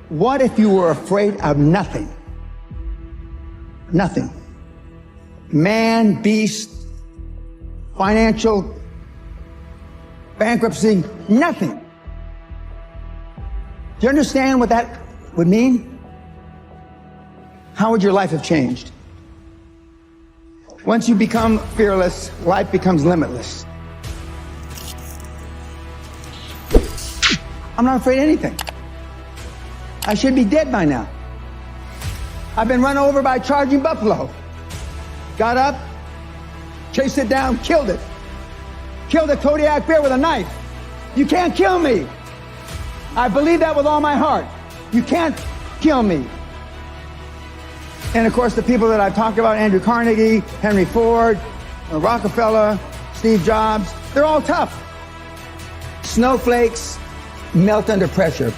What if you were afraid of nothing? Nothing. Man, beast, financial bankruptcy, nothing. Do you understand what that would mean? How would your life have changed? Once you become fearless, life becomes limitless. I'm not afraid of anything. I should be dead by now. I've been run over by a charging buffalo. Got up, chased it down, killed it. Killed a Kodiak bear with a knife. You can't kill me. I believe that with all my heart. You can't kill me. And of course, the people that I've talked about, Andrew Carnegie, Henry Ford, Rockefeller, Steve Jobs, they're all tough. Snowflakes melt under pressure.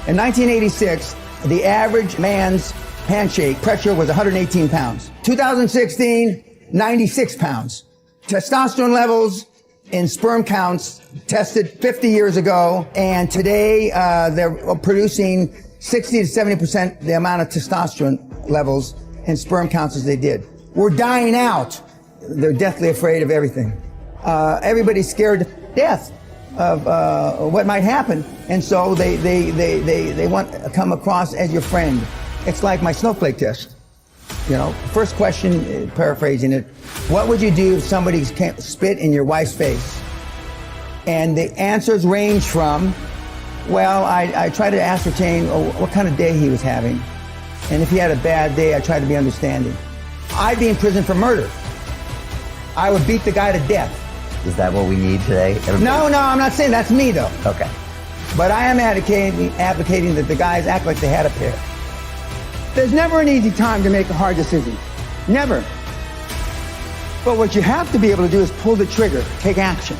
In 1986, the average man's handshake pressure was 118 pounds. 2016, 96 pounds. Testosterone levels in sperm counts tested 50 years ago, and today they're producing 60 to 70% the amount of testosterone levels in sperm counts as they did. We're dying out. They're deathly afraid of everything. Everybody's scared to death of what might happen, and so they want to come across as your friend. It's like my snowflake test. You know, first question, paraphrasing it, what would you do if somebody spit in your wife's face? And the answers range from, well, I try to ascertain what kind of day he was having. And if he had a bad day, I try to be understanding. I'd be in prison for murder. I would beat the guy to death. Is that what we need today? No, I'm not saying that's me, though. Okay. But I am advocating that the guys act like they had a pair. There's never an easy time to make a hard decision. Never. But what you have to be able to do is pull the trigger, take action.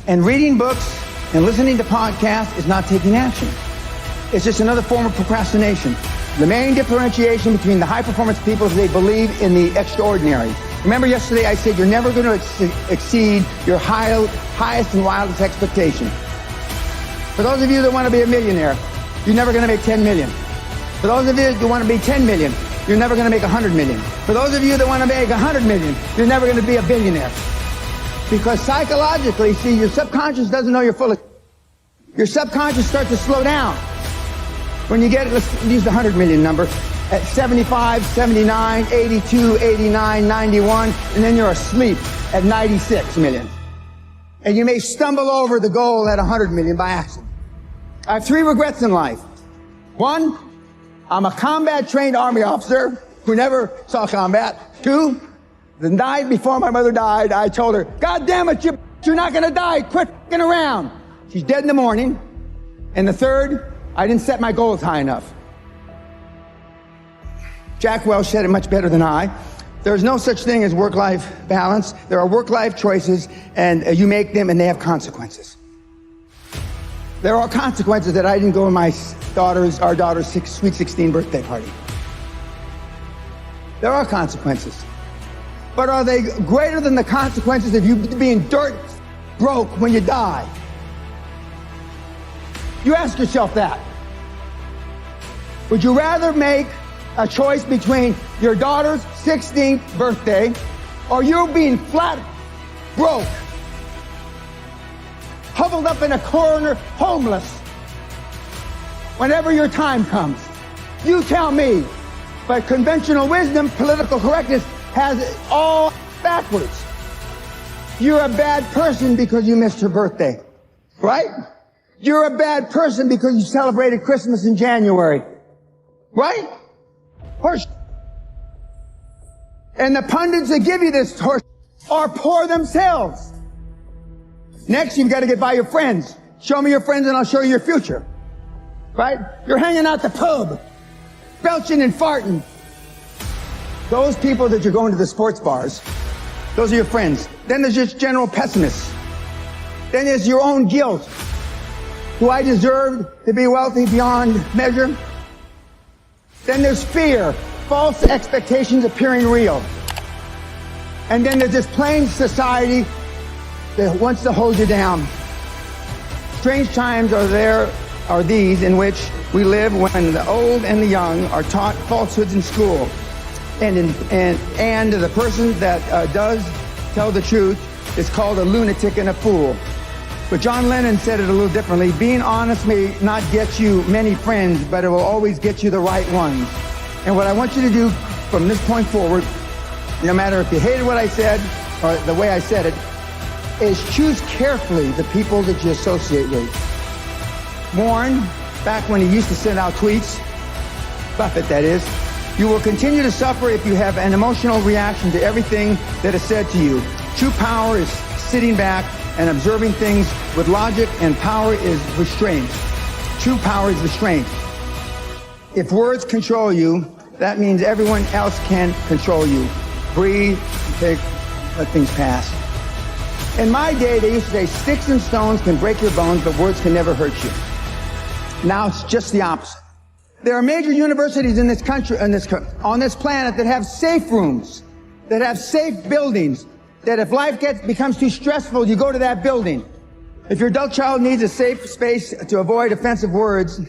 And reading books and listening to podcasts is not taking action. It's just another form of procrastination. The main differentiation between the high-performance people is they believe in the extraordinary. Remember yesterday I said you're never going to exceed your highest and wildest expectation. For those of you that want to be a millionaire, you're never going to make 10 million. For those of you that want to be 10 million, you're never going to make 100 million. For those of you that want to make 100 million, you're never going to be a billionaire. Because psychologically, see, your subconscious doesn't know you're full of... Your subconscious starts to slow down. When you get, let's use the 100 million number, at 75, 79, 82, 89, 91, and then you're asleep at 96 million. And you may stumble over the goal at 100 million by accident. I have 3 regrets in life. 1, I'm a combat-trained Army officer who never saw combat. 2, the night before my mother died, I told her, God damn it, you're not gonna die, quit f***ing around. She's dead in the morning. And the 3rd, I didn't set my goals high enough. Jack Welch said it much better than I. There's no such thing as work-life balance. There are work-life choices, and you make them, and they have consequences. There are consequences that I didn't go to our daughter's sweet 16 birthday party. There are consequences. But are they greater than the consequences of you being dirt broke when you die? You ask yourself that. Would you rather make a choice between your daughter's 16th birthday or you being flat broke, huddled up in a corner, homeless, whenever your time comes? You tell me. But conventional wisdom, political correctness, has it all backwards. You're a bad person because you missed her birthday, right? You're a bad person because you celebrated Christmas in January, right? Horse. And the pundits that give you this horse are poor themselves. Next, you've got to get by your friends. Show me your friends and I'll show you your future. Right? You're hanging out the pub, belching and farting. Those people that you're going to the sports bars, those are your friends. Then there's just general pessimists. Then there's your own guilt. Do I deserve to be wealthy beyond measure? Then there's fear, false expectations appearing real. And then there's this plain society that wants to hold you down. Strange times are there are these in which we live when the old and the young are taught falsehoods in school. And the person that does tell the truth is called a lunatic and a fool. But John Lennon said it a little differently. Being honest may not get you many friends, but it will always get you the right ones. And what I want you to do from this point forward, no matter if you hated what I said or the way I said it, is choose carefully the people that you associate with. Warren, back when he used to send out tweets, Buffett that is, you will continue to suffer if you have an emotional reaction to everything that is said to you. True power is sitting back and observing things with logic, and power is restraint. True power is restraint. If words control you, that means everyone else can control you. Breathe, let things pass. In my day, they used to say, sticks and stones can break your bones, but words can never hurt you. Now it's just the opposite. There are major universities in this country, on this planet, that have safe rooms, that have safe buildings, that if life becomes too stressful, you go to that building. If your adult child needs a safe space to avoid offensive words,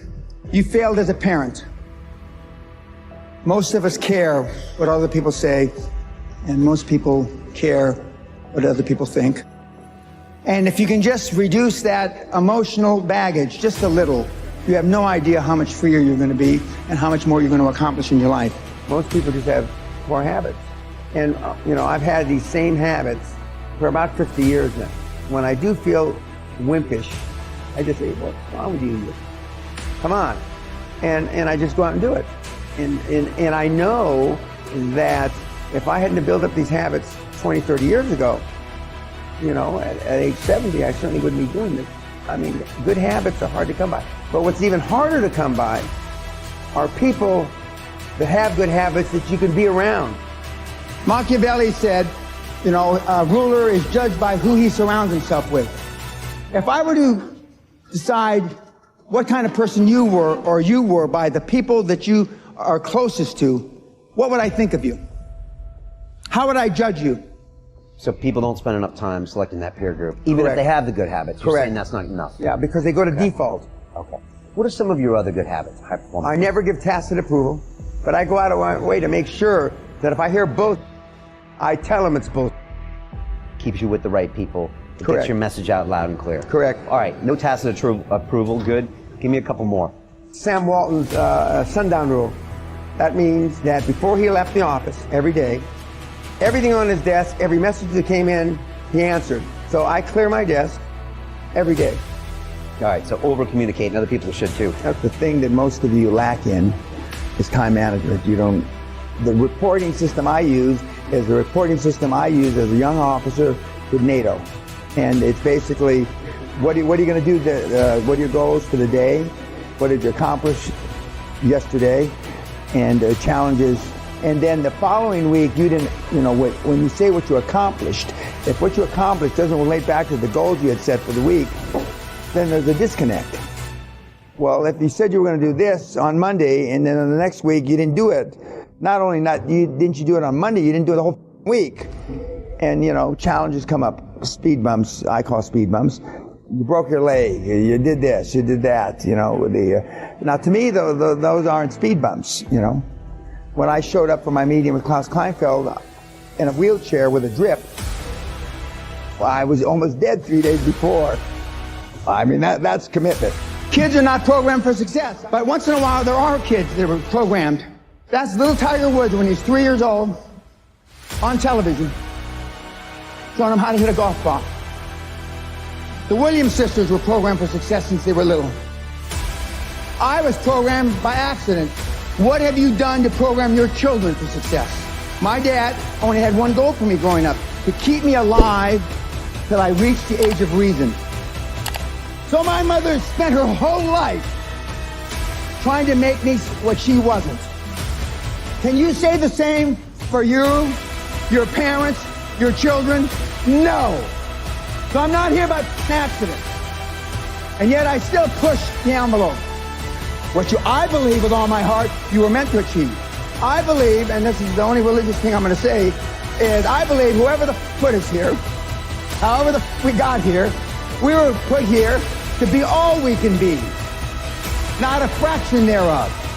you failed as a parent. Most of us care what other people say, and most people care what other people think. And if you can just reduce that emotional baggage just a little, you have no idea how much freer you're going to be and how much more you're going to accomplish in your life. Most people just have poor habits. And, I've had these same habits for about 50 years now. When I do feel wimpish, I just say, what's wrong with you? Come on. And I just go out and do it. And I know that if I hadn't built up these habits 20, 30 years ago, at age 70, I certainly wouldn't be doing this. I mean, good habits are hard to come by. But what's even harder to come by are people that have good habits that you can be around. Machiavelli said, a ruler is judged by who he surrounds himself with. If I were to decide what kind of person you were by the people that you are closest to, what would I think of you? How would I judge you? So people don't spend enough time selecting that peer group, even Correct. if they have the good habits. You're Correct. saying that's not enough. Yeah, because they go to default. Okay. What are some of your other good habits? High performance. I never give tacit approval, but I go out of my way to make sure that if I hear both, I tell them it's both. Keeps you with the right people. It Correct. gets your message out loud and clear. Correct. All right, no tacit approval, good. Give me a couple more. Sam Walton's sundown rule. That means that before he left the office every day, everything on his desk, every message that came in, he answered. So I clear my desk every day. All right, so over-communicate, and other people should too. That's the thing that most of you lack in, is time management. The reporting system I use is the reporting system I use as a young officer with NATO. And it's basically, what are you going to do, what are your goals for the day? What did you accomplish yesterday? And challenges. And then the following week, you didn't, when you say what you accomplished, if what you accomplished doesn't relate back to the goals you had set for the week, then there's a disconnect. Well, if you said you were going to do this on Monday, and then on the next week you didn't do it, didn't you do it on Monday, you didn't do it the whole week. And, challenges come up, speed bumps, I call speed bumps. You broke your leg, you did this, you did that, Now to me, those aren't speed bumps, When I showed up for my meeting with Klaus Kleinfeld in a wheelchair with a drip, I was almost dead 3 days before. I mean, that's commitment. Kids are not programmed for success, but once in a while there are kids that are programmed. That's little Tiger Woods when he's 3 years old, on television, showing him how to hit a golf ball. The Williams sisters were programmed for success since they were little. I was programmed by accident. What have you done to program your children for success? My dad only had one goal for me growing up, to keep me alive till I reached the age of reason. So my mother spent her whole life trying to make me what she wasn't. Can you say the same for you, your parents, your children? No. So I'm not here by accident. And yet I still push the envelope. I believe with all my heart, you were meant to achieve. I believe, and this is the only religious thing I'm going to say, is I believe whoever the put us here, however we got here, we were put here to be all we can be. not a fraction thereof.